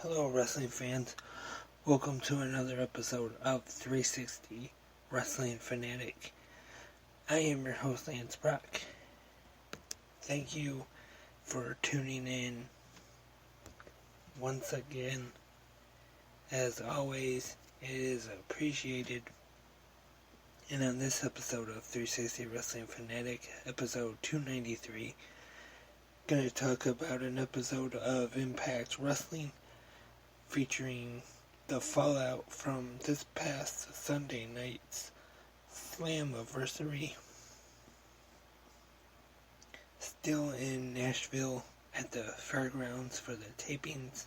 Hello, wrestling fans. Welcome to another episode of 360 Wrestling Fanatic. I am your host, Lance Brock. Thank you for tuning in once again. As always, it is appreciated. And on this episode of 360 Wrestling Fanatic, episode 293, going to talk about an episode of Impact Wrestling featuring the fallout from this past Sunday night's Slammiversary. Still in Nashville at the fairgrounds for the tapings.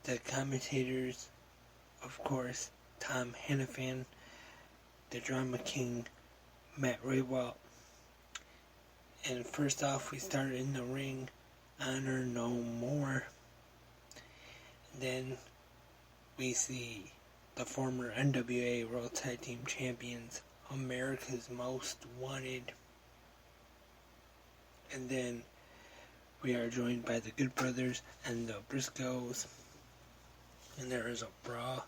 The commentators, of course, Tom Hannafan, the Drama King, Matt Raywalt. And first off, we start in the ring, Honor No More. Then we see the former NWA World Tag Team Champions, America's Most Wanted. And then we are joined by the Good Brothers and the Briscoes. And there is a brawl.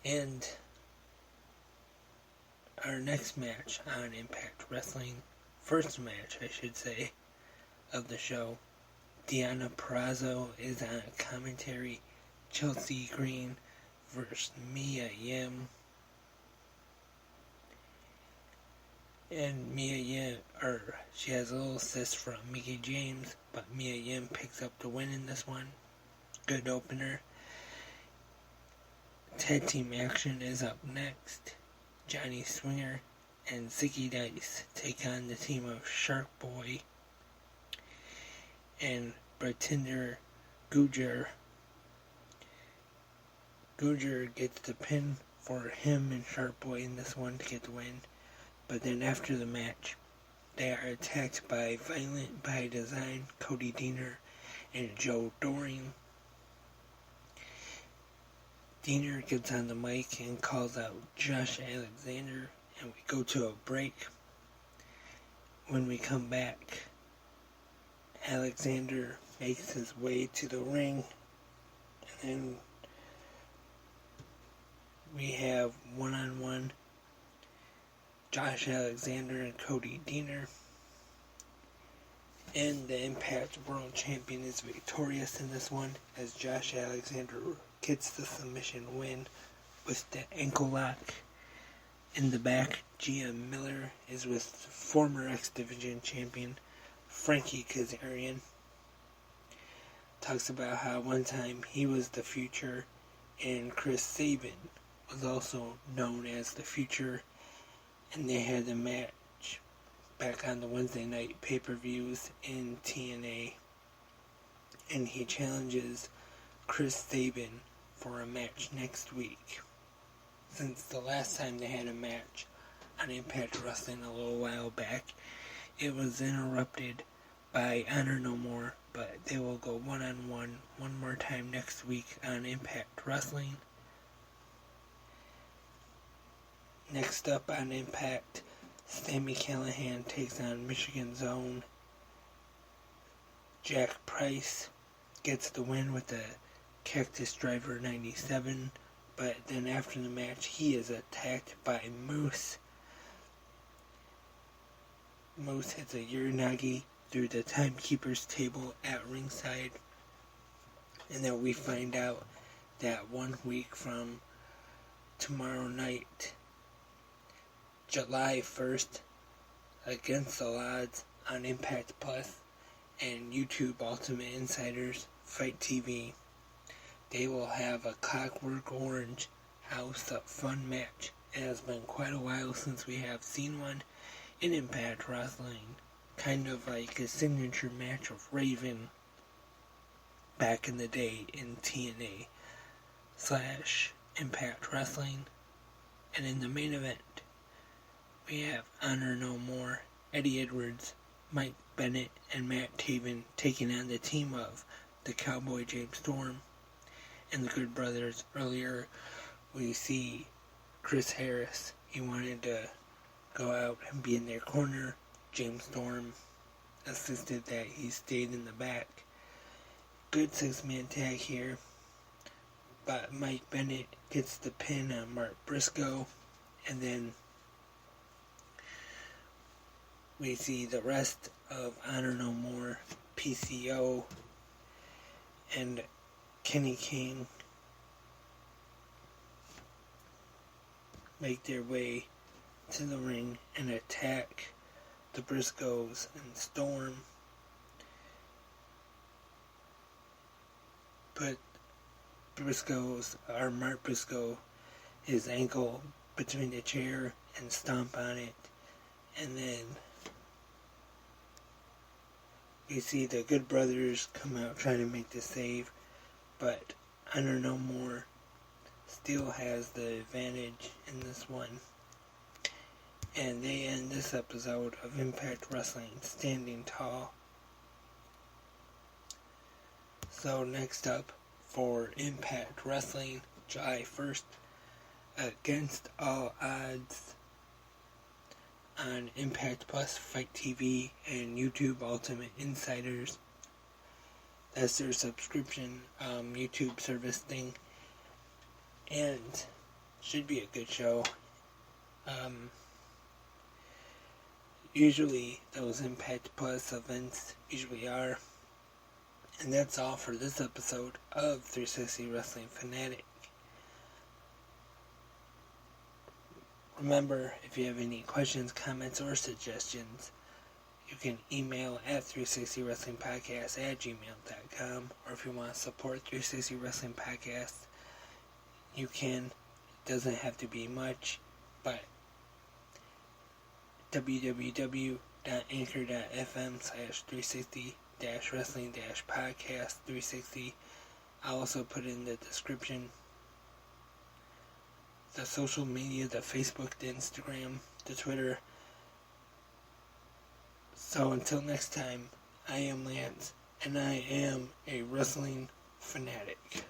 And our next match on Impact Wrestling, first match I should say, of the show, Deonna Purrazzo is on commentary. Chelsea Green versus Mia Yim. And Mia Yim, she has a little assist from Mickie James, but Mia Yim picks up the win in this one. Good opener. Tag team action is up next. Johnny Swinger and Zicky Dice take on the team of Shark Boy and Pretender Gujar. Gujar gets the pin for him and Shark Boy in this one to get the win. But then after the match, they are attacked by Violent by Design, Cody Deaner, and Joe Doring. Deaner gets on the mic and calls out Josh Alexander, and we go to a break. When we come back, Alexander makes his way to the ring, and then we have one-on-one Josh Alexander and Cody Deaner. And the Impact World Champion is victorious in this one, as Josh Alexander gets the submission win with the ankle lock. In the back, Gia Miller is with former X Division champion Frankie Kazarian. Talks about how one time he was the Future and Chris Sabin was also known as the Future, and they had a match back on the Wednesday night pay-per-views in TNA, and he challenges Chris Sabin for a match next week. Since the last time they had a match on Impact Wrestling a little while back, it was interrupted by Honor No More, but they will go one-on-one one more time next week on Impact Wrestling. Next up on Impact, Sami Callihan takes on Michigan's own Jack Price. Gets the win with the Cactus Driver 97, but then after the match he is attacked by Moose. Moose hits a Uranagi through the timekeeper's table at ringside, and then we find out that 1 week from tomorrow night, July 1st, Against All Odds on Impact Plus and YouTube Ultimate Insiders Fight TV, they will have a Clockwork Orange House of Fun match. It has been quite a while since we have seen one in Impact Wrestling, kind of like a signature match of Raven back in the day in TNA / Impact Wrestling. And in the main event, we have Honor No More, Eddie Edwards, Mike Bennett, and Matt Taven taking on the team of the Cowboy James Storm and the Good Brothers. Earlier, we see Chris Harris. He wanted to go out and be in their corner. James Storm assisted that he stayed in the back. good 6-man tag here, but Mike Bennett gets the pin on Mark Briscoe, and then we see the rest of Honor No More, PCO, and Kenny King make their way to the ring and attack the Briscoes and Storm. Put Mark Briscoe, his ankle between the chair and stomp on it, and then we see the Good Brothers come out trying to make the save, but Honor No More still has the advantage in this one. And they end this episode of Impact Wrestling standing tall. So next up for Impact Wrestling, July 1st, Against All Odds on Impact Plus, Fight TV, and YouTube Ultimate Insiders. That's their subscription YouTube service thing, and should be a good show. Usually those Impact Plus events usually are. And that's all for this episode of 360 Wrestling Fanatic. Remember, if you have any questions, comments, or suggestions, you can email at 360wrestlingpodcast@gmail.com, or if you want to support 360 Wrestling Podcast, you can. It doesn't have to be much, but www.anchor.fm/360-wrestling-podcast360. I'll also put in the description the social media, the Facebook, the Instagram, the Twitter. So until next time, I am Lance, and I am a wrestling fanatic.